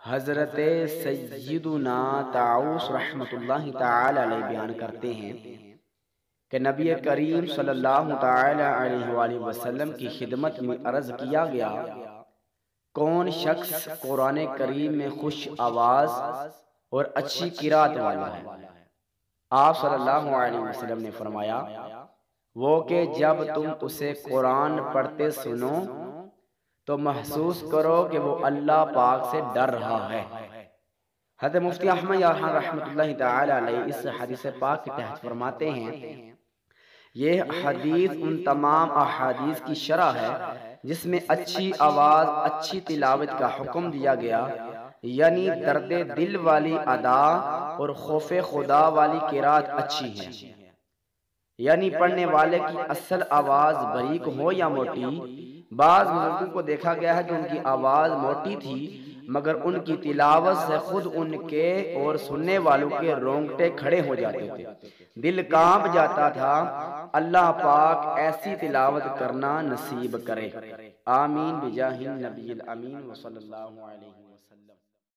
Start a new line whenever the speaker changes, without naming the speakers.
حضرت سیدنا طاؤس رحمۃ اللہ تعالی علیہ بیان کرتے ہیں کہ نبی کریم صلی اللہ تعالی علیہ وآلہ وسلم کی خدمت میں عرض کیا گیا، کون شخص قرآن کریم میں خوش آواز اور اچھی قرات والا ہے؟ آپ صلی اللہ علیہ وسلم نے فرمایا، وہ کہ جب تم اسے قرآن پڑھتے سنو تو محسوس کرو کہ وہ اللہ پاک سے ڈر رہا ہے۔ حضرت مفتی احمد یارحان رحمۃ اللہ تعالی علیہ اس حدیث پاک کے تحت فرماتے ہیں، یہ حدیث ان تمام احادیث کی شرح ہے جس میں اچھی آواز، اچھی تلاوت کا حکم دیا گیا، یعنی درد دل والی ادا اور خوف خدا والی قرات اچھی ہے، یعنی پڑھنے والے کی اصل آواز باریک ہو یا موٹی۔ بعض بزرگوں کو دیکھا گیا ہے کہ ان کی آواز موٹی تھی مگر ان کی تلاوت سے خود ان کے اور سننے والوں کے رونگٹے کھڑے ہو جاتے تھے، دل کانپ جاتا تھا۔ اللہ پاک ایسی تلاوت کرنا نصیب کرے، آمین بجاہ النبی الامین وصلی اللہ علیہ وسلم۔